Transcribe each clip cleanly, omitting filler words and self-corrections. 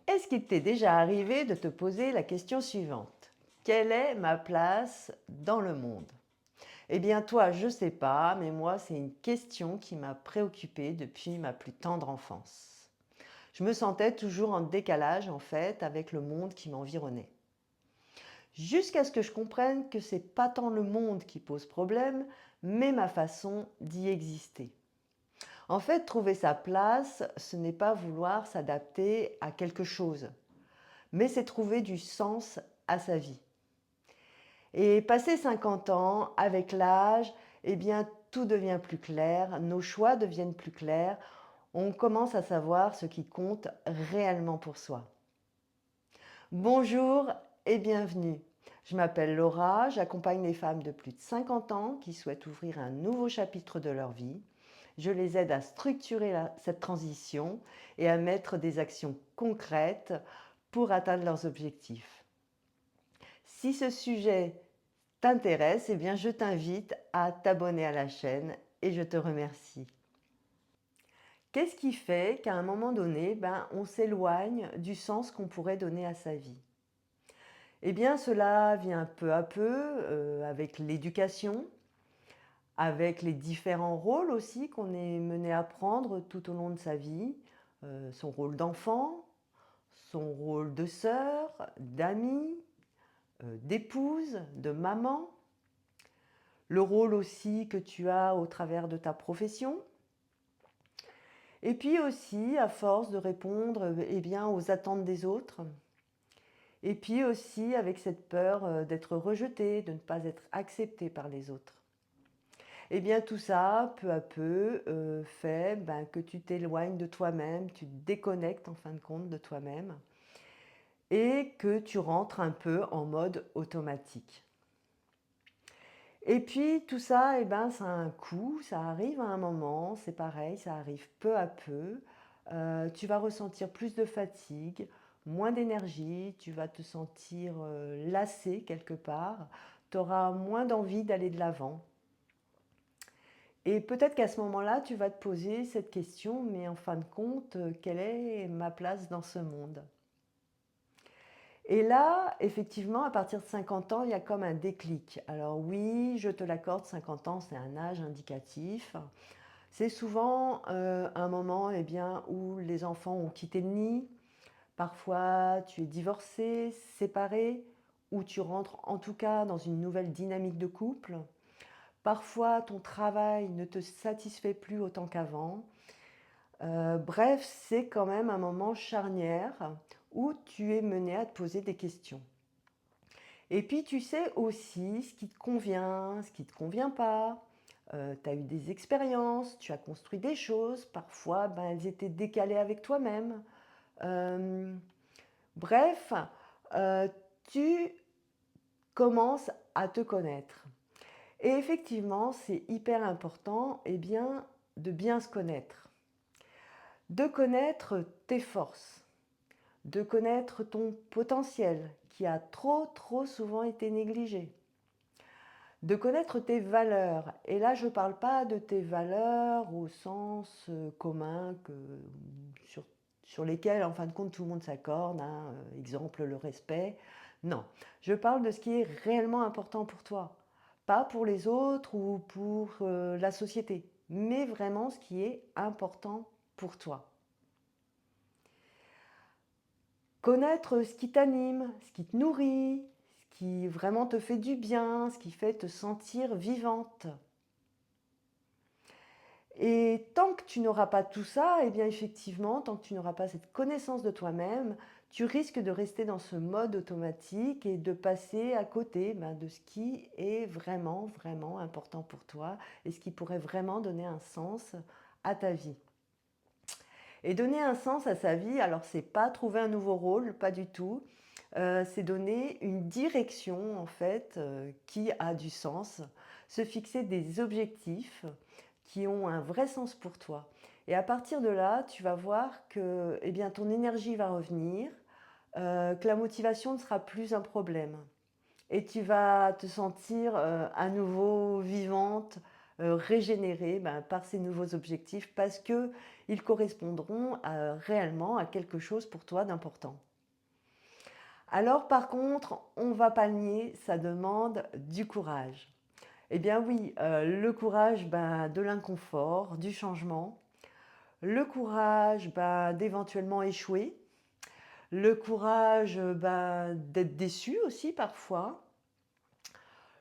Est-ce qu'il t'est déjà arrivé de te poser la question suivante? Quelle est ma place dans le monde? Eh bien toi, je sais pas, mais moi, c'est une question qui m'a préoccupée depuis ma plus tendre enfance. Je me sentais toujours en décalage, en fait, avec le monde qui m'environnait. Jusqu'à ce que je comprenne que c'est pas tant le monde qui pose problème, mais ma façon d'y exister. En fait, trouver sa place, ce n'est pas vouloir s'adapter à quelque chose, mais c'est trouver du sens à sa vie. Et passé 50 ans, avec l'âge, eh bien, tout devient plus clair, nos choix deviennent plus clairs, on commence à savoir ce qui compte réellement pour soi. Bonjour et bienvenue. Je m'appelle Laura, j'accompagne les femmes de plus de 50 ans qui souhaitent ouvrir un nouveau chapitre de leur vie. Je les aide à structurer cette transition et à mettre des actions concrètes pour atteindre leurs objectifs. Si ce sujet t'intéresse, eh bien je t'invite à t'abonner à la chaîne et je te remercie. Qu'est-ce qui fait qu'à un moment donné, on s'éloigne du sens qu'on pourrait donner à sa vie? Eh bien cela vient peu à peu avec l'éducation, avec les différents rôles aussi qu'on est mené à prendre tout au long de sa vie, son rôle d'enfant, son rôle de sœur, d'amie, d'épouse, de maman, le rôle aussi que tu as au travers de ta profession. Et puis aussi, à force de répondre eh bien, aux attentes des autres. Et puis aussi avec cette peur d'être rejeté, de ne pas être accepté par les autres. Et bien tout ça, peu à peu, fait que tu t'éloignes de toi-même, tu te déconnectes en fin de compte de toi-même et que tu rentres un peu en mode automatique. Et puis tout ça, ça a un coût, ça arrive à un moment, c'est pareil, ça arrive peu à peu. Tu vas ressentir plus de fatigue, moins d'énergie, tu vas te sentir lassé quelque part, tu auras moins d'envie d'aller de l'avant. Et peut-être qu'à ce moment-là, tu vas te poser cette question, mais en fin de compte, quelle est ma place dans ce monde? Et là, effectivement, à partir de 50 ans, il y a comme un déclic. Alors oui, je te l'accorde, 50 ans, c'est un âge indicatif. C'est souvent un moment bien, où les enfants ont quitté le nid. Parfois, tu es divorcé, séparé, ou tu rentres en tout cas dans une nouvelle dynamique de couple. Parfois, ton travail ne te satisfait plus autant qu'avant. Bref, c'est quand même un moment charnière où tu es mené à te poser des questions. Et puis tu sais aussi ce qui te convient, ce qui ne te convient pas. Tu as eu des expériences, tu as construit des choses, parfois elles étaient décalées avec toi-même. Euh, bref, euh, tu commences à te connaître. Et effectivement, c'est hyper important de bien se connaître. De connaître tes forces, de connaître ton potentiel qui a trop souvent été négligé. De connaître tes valeurs. Et là, je ne parle pas de tes valeurs au sens commun sur lesquelles, en fin de compte, tout le monde s'accorde. Hein, exemple, le respect. Non, je parle de ce qui est réellement important pour toi. Pas pour les autres ou pour la société, mais vraiment ce qui est important pour toi. Connaître ce qui t'anime, ce qui te nourrit, ce qui vraiment te fait du bien, ce qui fait te sentir vivante. Et tant que tu n'auras pas tout ça, eh bien effectivement, tant que tu n'auras pas cette connaissance de toi-même, tu risques de rester dans ce mode automatique et de passer à côté de ce qui est vraiment important pour toi et ce qui pourrait vraiment donner un sens à ta vie. Et donner un sens à sa vie, alors c'est pas trouver un nouveau rôle, pas du tout. C'est donner une direction en fait qui a du sens, se fixer des objectifs qui ont un vrai sens pour toi. Et à partir de là, tu vas voir que ton énergie va revenir, que la motivation ne sera plus un problème. Et tu vas te sentir à nouveau vivante, régénérés par ces nouveaux objectifs parce qu'ils correspondront réellement à quelque chose pour toi d'important. Alors par contre, on ne va pas le nier, ça demande du courage. Eh bien oui, le courage de l'inconfort, du changement, le courage d'éventuellement échouer, le courage d'être déçu aussi parfois,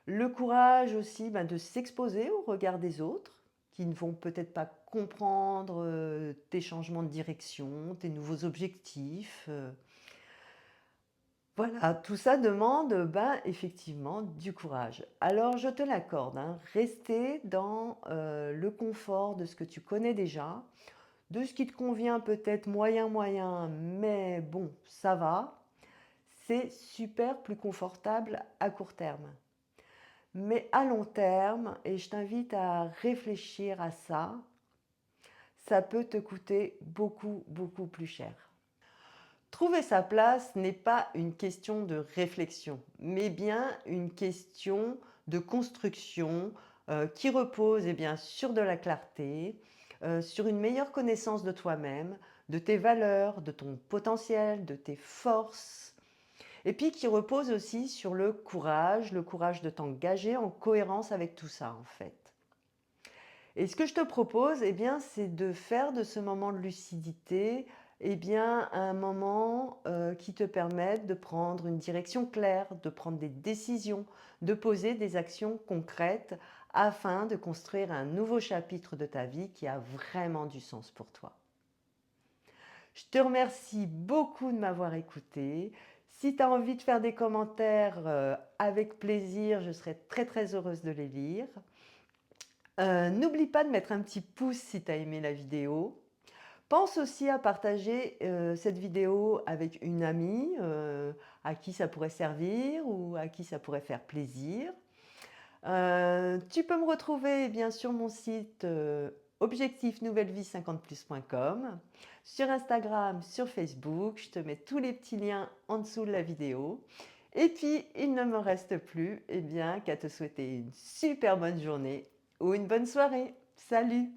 le courage aussi de s'exposer au regard des autres qui ne vont peut-être pas comprendre tes changements de direction, tes nouveaux objectifs. Voilà, tout ça demande effectivement du courage. Alors je te l'accorde, hein, rester dans le confort de ce que tu connais déjà, de ce qui te convient peut-être moyen moyen, mais bon, ça va, c'est super plus confortable à court terme. Mais à long terme, et je t'invite à réfléchir à ça peut te coûter beaucoup, beaucoup plus cher. Trouver sa place n'est pas une question de réflexion, mais bien une question de construction qui repose sur de la clarté, sur une meilleure connaissance de toi-même, de tes valeurs, de ton potentiel, de tes forces, et puis qui repose aussi sur le courage de t'engager en cohérence avec tout ça en fait. Et ce que je te propose, c'est de faire de ce moment de lucidité un moment qui te permette de prendre une direction claire, de prendre des décisions, de poser des actions concrètes afin de construire un nouveau chapitre de ta vie qui a vraiment du sens pour toi. Je te remercie beaucoup de m'avoir écouté. Si tu as envie de faire des commentaires, avec plaisir, je serai très très heureuse de les lire. N'oublie pas de mettre un petit pouce si tu as aimé la vidéo. Pense aussi à partager cette vidéo avec une amie à qui ça pourrait servir ou à qui ça pourrait faire plaisir. Tu peux me retrouver sur mon site objectifnouvellevie50plus.com, sur Instagram, sur Facebook. Je te mets tous les petits liens en dessous de la vidéo. Et puis, il ne me reste plus qu'à te souhaiter une super bonne journée ou une bonne soirée. Salut!